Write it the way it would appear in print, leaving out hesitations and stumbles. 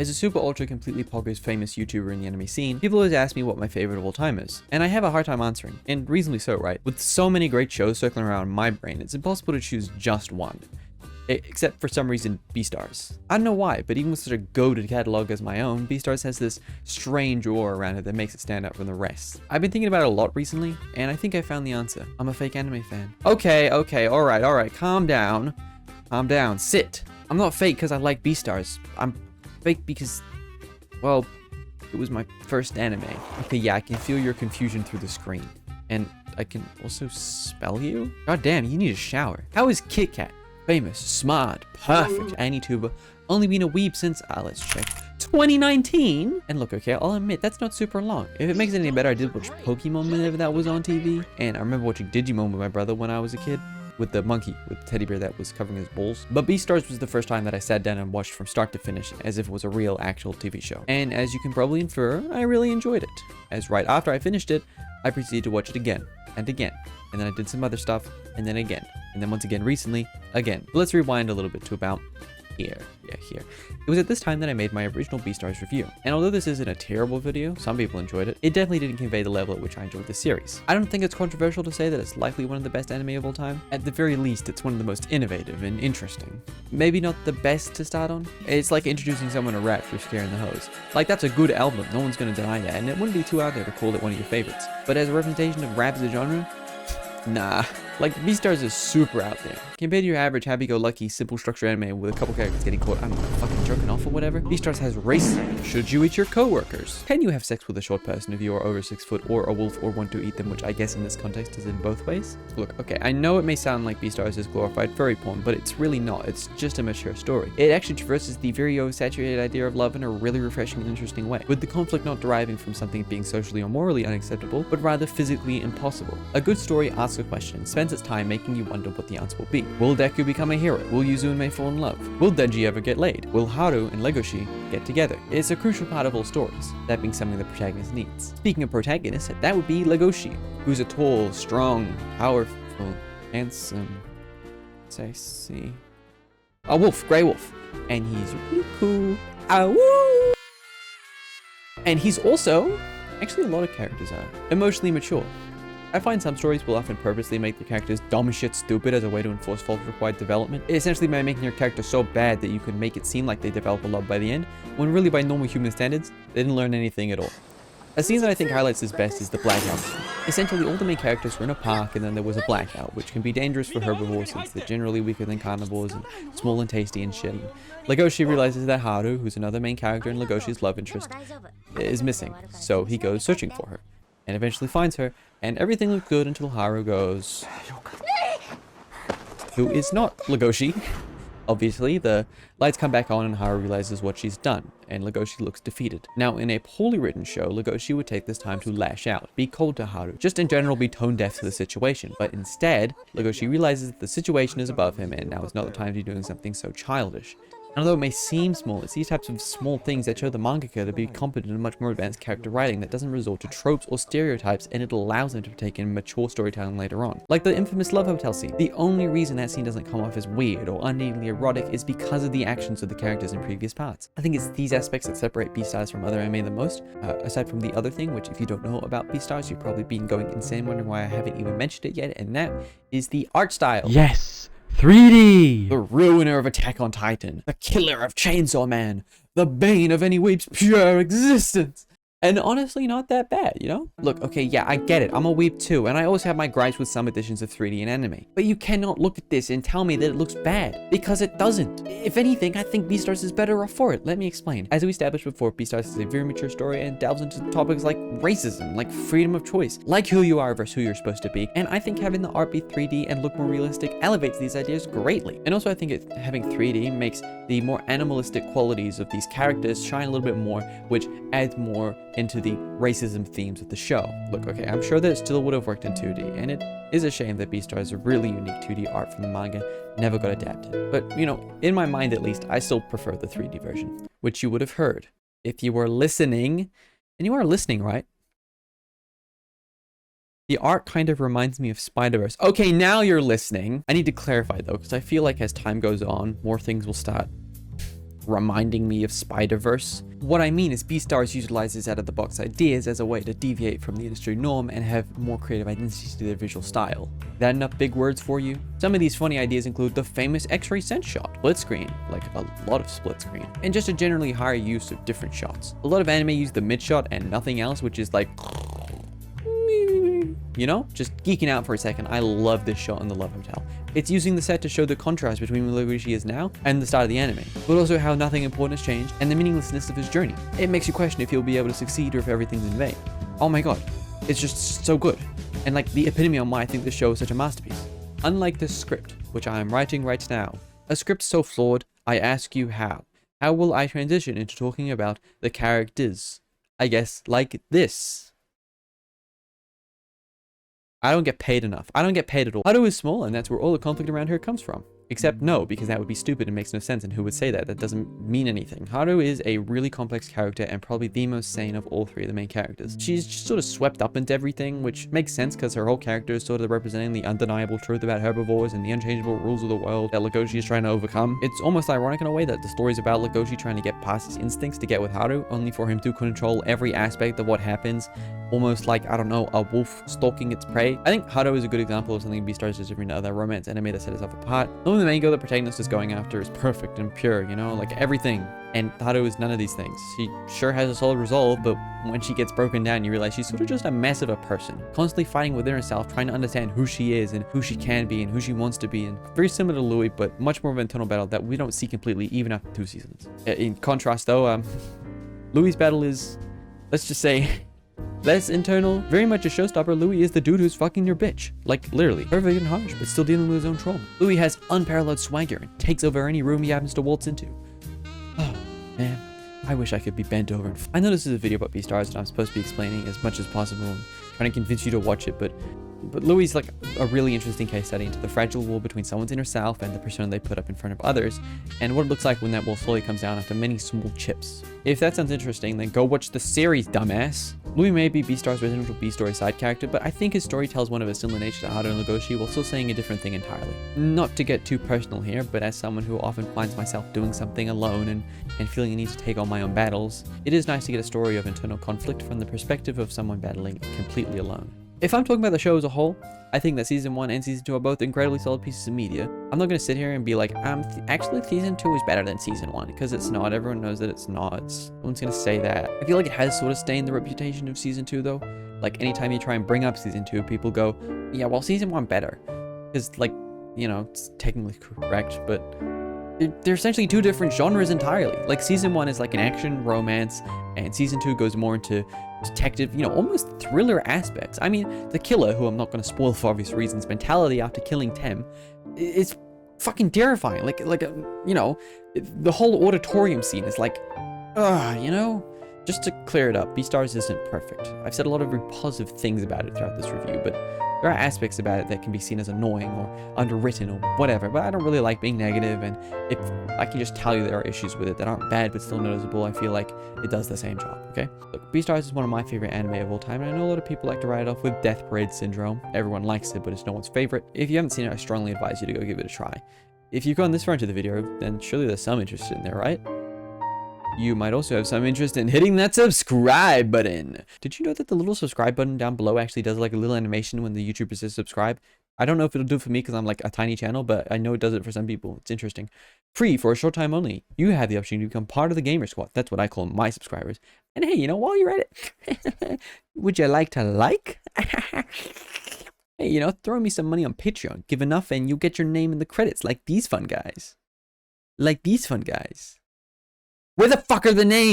As a super ultra completely poggers famous YouTuber in the anime scene, people always ask me what my favorite of all time is, and I have a hard time answering, and reasonably so, right? With so many great shows circling around my brain, it's impossible to choose just one. Except for some reason, Beastars. I don't know why, but even with such a goated catalog as my own, Beastars has this strange aura around it that makes it stand out from the rest. I've been thinking about it a lot recently, and I think I found the answer. I'm a fake anime fan. Okay, alright, calm down. Calm down, sit. I'm not fake because I like Beastars. I'm fake because, well, it was my first anime. Okay, yeah, I can feel your confusion through the screen. And I can also spell you? God damn, you need a shower. How is Kit Kat? Famous, smart, perfect Anituber, only been a weeb since, let's check, 2019? And look, okay, I'll admit, that's not super long. If it makes it any better, I did watch Pokemon whenever that was on TV, and I remember watching Digimon with my brother when I was a kid, with the monkey, with the teddy bear that was covering his balls. But Beastars was the first time that I sat down and watched from start to finish, as if it was a real, actual TV show. And as you can probably infer, I really enjoyed it. As right after I finished it, I proceeded to watch it again, and again. And then I did some other stuff, and then again. And then once again recently, again. But let's rewind a little bit to about here. Yeah, here. It was at this time that I made my original Beastars review. And although this isn't a terrible video, some people enjoyed it, it definitely didn't convey the level at which I enjoyed the series. I don't think it's controversial to say that it's likely one of the best anime of all time. At the very least, it's one of the most innovative and interesting. Maybe not the best to start on. It's like introducing someone to rap through Scaring the Hose. Like, that's a good album, no one's gonna deny that, and it wouldn't be too out there to call it one of your favorites. But as a representation of rap as a genre, nah. Like, Beastars is super out there. Compared to your average happy-go-lucky, simple structure anime with a couple characters getting caught, I don't know, fucking jerking off or whatever, Beastars has racism. Should you eat your co-workers? Can you have sex with a short person if you are over 6 foot or a wolf or want to eat them, which I guess in this context is in both ways? Look, okay, I know it may sound like Beastars is glorified furry porn, but it's really not. It's just a mature story. It actually traverses the very oversaturated idea of love in a really refreshing and interesting way, with the conflict not deriving from something being socially or morally unacceptable, but rather physically impossible. A good story asks a question, spends its time making you wonder what the answer will be. Will Deku become a hero? Will Yuzume fall in love? Will Denji ever get laid? Will Haru and Legoshi get together? It's a crucial part of all stories, that being something the protagonist needs. Speaking of protagonists, that would be Legoshi, who's a tall, strong, powerful, handsome, sexy, a wolf, grey wolf, and he's really cool. Woo! And he's also, actually a lot of characters are, emotionally mature. I find some stories will often purposely make the characters dumb as shit stupid as a way to enforce false required development, essentially by making your character so bad that you can make it seem like they develop a love by the end, when really by normal human standards, they didn't learn anything at all. A scene that I think highlights this best is the blackout scene. Essentially, all the main characters were in a park and then there was a blackout, which can be dangerous for herbivores since they're generally weaker than carnivores and small and tasty and shit. Legoshi realizes that Haru, who's another main character in Legoshi's love interest, is missing, so he goes searching for her, and eventually finds her, and everything looks good until Haru goes... who is not Legoshi. Obviously, the lights come back on and Haru realizes what she's done, and Legoshi looks defeated. Now, in a poorly written show, Legoshi would take this time to lash out, be cold to Haru, just in general be tone deaf to the situation. But instead, Legoshi realizes that the situation is above him, and now is not the time to be doing something so childish. And although it may seem small, it's these types of small things that show the mangaka to be competent in much more advanced character writing that doesn't resort to tropes or stereotypes, and it allows them to partake in mature storytelling later on. Like the infamous Love Hotel scene. The only reason that scene doesn't come off as weird or unneedingly erotic is because of the actions of the characters in previous parts. I think it's these aspects that separate Beastars from other anime the most, aside from the other thing, which if you don't know about Beastars, you've probably been going insane wondering why I haven't even mentioned it yet, and that is the art style. Yes! 3D! The ruiner of Attack on Titan, the killer of Chainsaw Man, the bane of any weeb's pure existence. And honestly, not that bad, you know? Look, okay, yeah, I get it. I'm a weeb too, and I always have my gripes with some editions of 3D in anime. But you cannot look at this and tell me that it looks bad, because it doesn't. If anything, I think Beastars is better off for it. Let me explain. As we established before, Beastars is a very mature story and delves into topics like racism, like freedom of choice, like who you are versus who you're supposed to be. And I think having the art be 3D and look more realistic elevates these ideas greatly. And also I think having 3D makes the more animalistic qualities of these characters shine a little bit more, which adds more into the racism themes of the show. Look, okay, I'm sure that it still would have worked in 2D, and it is a shame that Beastars' really unique 2D art from the manga never got adapted. But, you know, in my mind at least, I still prefer the 3D version, which you would have heard if you were listening, and you are listening, right? The art kind of reminds me of Spider-Verse. Okay, now you're listening. I need to clarify though, because I feel like as time goes on, more things will start reminding me of Spider-Verse. What I mean is Beastars utilizes out-of-the-box ideas as a way to deviate from the industry norm and have more creative identities to their visual style. That enough big words for you? Some of these funny ideas include the famous X-ray sense shot, split screen, like a lot of split screen, and just a generally higher use of different shots. A lot of anime use the mid shot and nothing else, which is like, you know, just geeking out for a second. I love this shot in the Love Hotel. It's using the set to show the contrast between where she is now and the start of the anime, but also how nothing important has changed and the meaninglessness of his journey. It makes you question if he'll be able to succeed or if everything's in vain. Oh my god, it's just so good. And like the epitome on why I think this show is such a masterpiece. Unlike this script, which I am writing right now, a script so flawed, I ask you how. How will I transition into talking about the characters? I guess like this. I don't get paid enough. I don't get paid at all. Haru is small, and that's where all the conflict around her comes from. Except no, because that would be stupid and makes no sense, and who would say that? That doesn't mean anything. Haru is a really complex character and probably the most sane of all three of the main characters. She's just sort of swept up into everything, which makes sense because her whole character is sort of representing the undeniable truth about herbivores and the unchangeable rules of the world that Legoshi is trying to overcome. It's almost ironic in a way that the story is about Legoshi trying to get past his instincts to get with Haru, only for him to control every aspect of what happens, almost like, I don't know, a wolf stalking its prey. I think Haru is a good example of something Beastars is different to other romance anime that set itself apart. Only the main girl the protagonist is going after is perfect and pure, you know, like everything. And Haru is none of these things. She sure has a solid resolve, but when she gets broken down, you realize she's sort of just a mess of a person, constantly fighting within herself, trying to understand who she is and who she can be and who she wants to be. And very similar to Louis, but much more of an internal battle that we don't see completely even after 2 seasons. In contrast though, Louis' battle is, let's just say, less internal, very much a showstopper. Louis is the dude who's fucking your bitch. Like, literally. Perfect and harsh, but still dealing with his own trauma. Louis has unparalleled swagger and takes over any room he happens to waltz into. Oh, man. I wish I could be bent over. I know this is a video about Beastars and I'm supposed to be explaining as much as possible and trying to convince you to watch it, but Louis is like a really interesting case study into the fragile wall between someone's inner self and the persona they put up in front of others, and what it looks like when that wall slowly comes down after many small chips. If that sounds interesting, then go watch the series, dumbass. Louis may be Beastars' residential B-story side character, but I think his story tells one of a similar nature to Haru and Legoshi while still saying a different thing entirely. Not to get too personal here, but as someone who often finds myself doing something alone and feeling a need to take on my own battles, it is nice to get a story of internal conflict from the perspective of someone battling completely alone. If I'm talking about the show as a whole, I think that season 1 and season 2 are both incredibly solid pieces of media. I'm not going to sit here and be like, actually season 2 is better than season 1, because it's not. Everyone knows that it's not. No one's going to say that. I feel like it has sort of stained the reputation of season 2 though. Like anytime you try and bring up season 2, people go, yeah, well, season 1 better. Because like, you know, it's technically correct, but they're essentially 2 different genres entirely. Like season 1 is like an action romance, and season 2 goes more into detective, you know, almost thriller aspects. I mean, the killer, who I'm not going to spoil for obvious reasons, mentality after killing Tem is fucking terrifying. Like you know, the whole auditorium scene is like, you know. Just to clear it up, Beastars isn't perfect. I've said a lot of very positive things about it throughout this review, but there are aspects about it that can be seen as annoying or underwritten or whatever, but I don't really like being negative, and if I can just tell you there are issues with it that aren't bad but still noticeable, I feel like it does the same job, okay? Look, Beastars is one of my favorite anime of all time, and I know a lot of people like to write it off with Death Parade syndrome. Everyone likes it, but it's no one's favorite. If you haven't seen it, I strongly advise you to go give it a try. If you've gone this far into the video, then surely there's some interest in there, right? You might also have some interest in hitting that subscribe button. Did you know that the little subscribe button down below actually does like a little animation when the YouTuber says subscribe? I don't know if it'll do it for me because I'm like a tiny channel, but I know it does it for some people. It's interesting. Free for a short time only. You have the opportunity to become part of the Gamer Squad. That's what I call my subscribers. And hey, you know, while you're at it, would you like to like? Hey, you know, throw me some money on Patreon. Give enough and you'll get your name in the credits like these fun guys. Like these fun guys. Where the fuck are the names?